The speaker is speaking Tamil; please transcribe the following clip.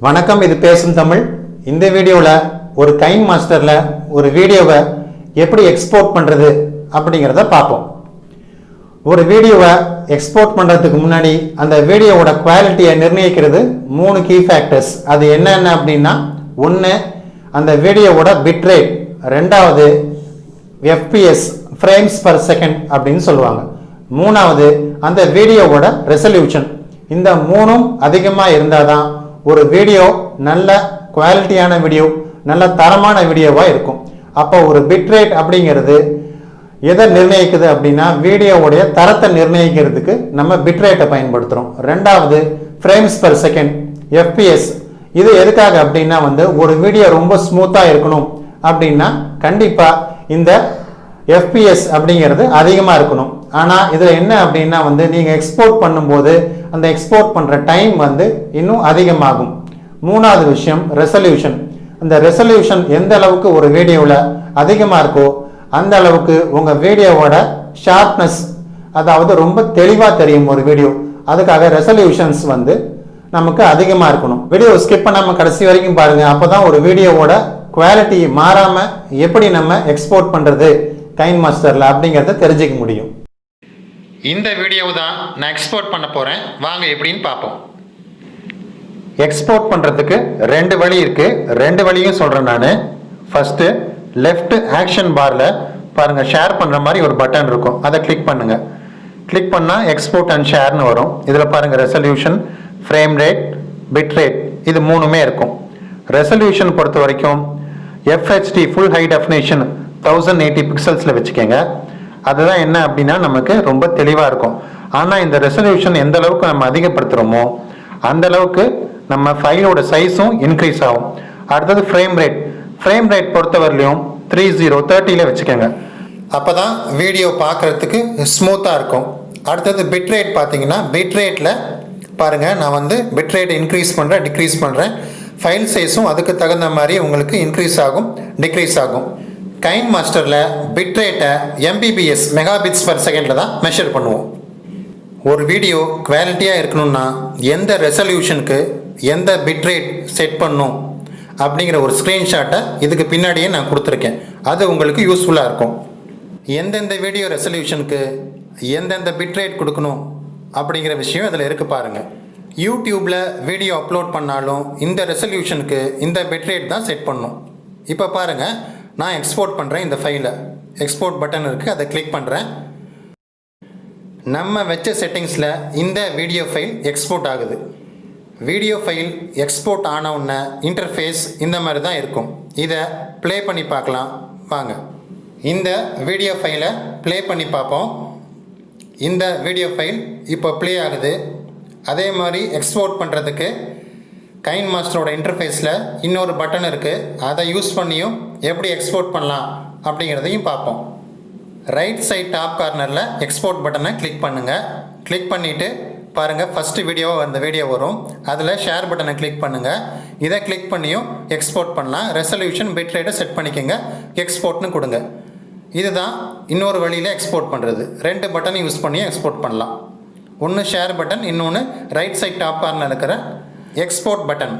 வணக்கம், இது பேசும் தமிழ். இந்த வீடியோவில் ஒரு கைன் மாஸ்டரில் ஒரு வீடியோவை எப்படி எக்ஸ்போர்ட் பண்ணுறது அப்படிங்கிறத பார்ப்போம். ஒரு வீடியோவை எக்ஸ்போர்ட் பண்ணுறதுக்கு முன்னாடி அந்த வீடியோவோட குவாலிட்டியை நிர்ணயிக்கிறது 3 கீ ஃபேக்டர்ஸ். அது என்னென்ன அப்படின்னா, ஒன்று அந்த வீடியோவோட பிட்ரேட், ரெண்டாவது எஃபிஎஸ் ஃப்ரேம்ஸ் பர் செகண்ட் அப்படின்னு சொல்லுவாங்க, மூணாவது அந்த வீடியோவோட ரெசல்யூஷன். இந்த மூணும் அதிகமாக இருந்தால் தான் ஒரு வீடியோ நல்ல குவாலிட்டியான வீடியோ, நல்ல தரமான வீடியோவாக இருக்கும். அப்போ ஒரு பிட்ரேட் அப்படிங்கிறது எதை நிர்ணயிக்குது அப்படின்னா, வீடியோவுடைய தரத்தை நிர்ணயிக்கிறதுக்கு நம்ம பிட்ரேட்டை பயன்படுத்துகிறோம். ரெண்டாவது ஃப்ரேம்ஸ் பர் செகண்ட், எஃபிஎஸ். இது எதுக்காக அப்படின்னா ஒரு வீடியோ ரொம்ப ஸ்மூத்தாக இருக்கணும் அப்படின்னா கண்டிப்பாக இந்த எஃபிஎஸ் அப்படிங்கிறது அதிகமாக இருக்கணும். ஆனால் இதில் என்ன அப்படின்னா நீங்கள் எக்ஸ்போர்ட் பண்ணும்போது அந்த எக்ஸ்போர்ட் பண்ணுற டைம் இன்னும் அதிகமாகும். மூணாவது விஷயம் ரெசல்யூஷன். அந்த ரெசல்யூஷன் எந்த அளவுக்கு ஒரு வீடியோவில் அதிகமாக இருக்கோ அந்த அளவுக்கு உங்கள் வீடியோவோட ஷார்ப்னஸ், அதாவது ரொம்ப தெளிவாக தெரியும் ஒரு வீடியோ. அதுக்காக ரெசல்யூஷன்ஸ் நமக்கு அதிகமாக இருக்கணும். வீடியோ ஸ்கிப் பண்ணாமல் கடைசி வரைக்கும் பாருங்கள். அப்போ தான் ஒரு வீடியோவோட குவாலிட்டி மாறாமல் எப்படி நம்ம எக்ஸ்போர்ட் பண்ணுறது கைன் மாஸ்டரில் அப்படிங்கிறத தெரிஞ்சிக்க முடியும். இந்த வீடியோ தான் நான் எக்ஸ்போர்ட் பண்ண போகிறேன். வாங்க எப்படின்னு பார்ப்போம். எக்ஸ்போர்ட் பண்ணுறதுக்கு 2 வழி இருக்குது. 2 வழியும் சொல்கிறேன் நான். ஃபஸ்ட்டு லெஃப்ட் ஆக்ஷன் பாரில் பாருங்கள், ஷேர் பண்ணுற மாதிரி ஒரு பட்டன் இருக்கும். அதை கிளிக் பண்ணுங்கள். கிளிக் பண்ணால் எக்ஸ்போர்ட் அண்ட் ஷேர்னு வரும். இதில் பாருங்கள் resolution, frame rate, bit rate, இது மூணுமே இருக்கும். ரெசல்யூஷன் பொறுத்த வரைக்கும் FHD ஃபுல் ஹை டெஃபினேஷன் 1080 பிக்சல்ஸில் வச்சுக்கோங்க. அதுதான் என்ன அப்படின்னா நமக்கு ரொம்ப தெளிவாக இருக்கும். ஆனால் இந்த ரெசல்யூஷன் எந்த அளவுக்கு நம்ம அதிகப்படுத்துகிறோமோ அந்த அளவுக்கு நம்ம ஃபைலோட சைஸும் இன்க்ரீஸ் ஆகும். அடுத்தது ஃப்ரேம் ரேட். ஃப்ரேம் ரேட் பொறுத்தவரையிலையும் 30 வச்சுக்கோங்க. அப்போ தான் வீடியோ பார்க்குறதுக்கு ஸ்மூத்தாக இருக்கும். அடுத்தது பிட் ரேட் பார்த்தீங்கன்னா, பிட் ரேட்டில் பாருங்கள், நான் பிட் ரேட் இன்க்ரீஸ் பண்ணுறேன், டிக்ரீஸ் பண்ணுறேன். ஃபைல் சைஸும் அதுக்கு தகுந்த மாதிரி உங்களுக்கு இன்க்ரீஸ் ஆகும், டிக்ரீஸ் ஆகும். கைன் மாஸ்டரில் பிட் ரேட்டை MBPS மெகாபிட்ஸ் பர் செகண்டில் தான் மெஷர் பண்ணுவோம். ஒரு வீடியோ குவாலிட்டியாக இருக்கணும்னா எந்த ரெசல்யூஷனுக்கு எந்த பிட் ரேட் செட் பண்ணணும் அப்படிங்கிற ஒரு ஸ்க்ரீன்ஷாட்டை இதுக்கு பின்னாடியே நான் கொடுத்துருக்கேன். அது உங்களுக்கு யூஸ்ஃபுல்லாக இருக்கும். எந்தெந்த வீடியோ ரெசல்யூஷனுக்கு எந்தெந்த பிட் ரேட் கொடுக்கணும் அப்படிங்கிற விஷயம் இதில் இருக்குது பாருங்கள். யூடியூப்பில் வீடியோ அப்லோட் பண்ணாலும் இந்த ரெசல்யூஷனுக்கு இந்த பிட் ரேட் தான் செட் பண்ணணும். இப்போ பாருங்கள், நான் எக்ஸ்போர்ட் பண்ணுறேன். இந்த ஃபைலை எக்ஸ்போர்ட் பட்டன் இருக்குது, அதை கிளிக் பண்ணுறேன். நம்ம வச்ச செட்டிங்ஸில் இந்த வீடியோ ஃபைல் எக்ஸ்போர்ட் ஆகுது. வீடியோ ஃபைல் எக்ஸ்போர்ட் ஆன உடனே இன்டர்ஃபேஸ் இந்த மாதிரி தான் இருக்கும். இதை ப்ளே பண்ணி பார்க்கலாம் வாங்க. இந்த வீடியோ ஃபைலை ப்ளே பண்ணி பார்ப்போம். இந்த வீடியோ ஃபைல் இப்போ ப்ளே ஆகுது. அதே மாதிரி எக்ஸ்போர்ட் பண்ணுறதுக்கு கைன் மாஸ்டரோட இன்டர்ஃபேஸில் இன்னொரு பட்டன் இருக்குது. அதை யூஸ் பண்ணியும் எப்படி எக்ஸ்போர்ட் பண்ணலாம் அப்படிங்கிறதையும் பார்ப்போம். ரைட் சைட் டாப் கார்னரில் எக்ஸ்போர்ட் பட்டனை கிளிக் பண்ணுங்கள். கிளிக் பண்ணிவிட்டு பாருங்கள், ஃபஸ்ட்டு அந்த வீடியோ வரும். அதில் ஷேர் பட்டனை கிளிக் பண்ணுங்கள். இதை கிளிக் பண்ணியும் எக்ஸ்போர்ட் பண்ணலாம். ரெசல்யூஷன், பிட் ரேட்டை செட் பண்ணிக்கோங்க, எக்ஸ்போர்ட்னு கொடுங்க. இதுதான் இன்னொரு வழியில் எக்ஸ்போர்ட் பண்ணுறது. 2 பட்டனை யூஸ் பண்ணி எக்ஸ்போர்ட் பண்ணலாம். ஒன்று ஷேர் பட்டன், இன்னொன்று ரைட் சைட் டாப் கார்னரில் இருக்கிற எக்ஸ்போர்ட் பட்டன்.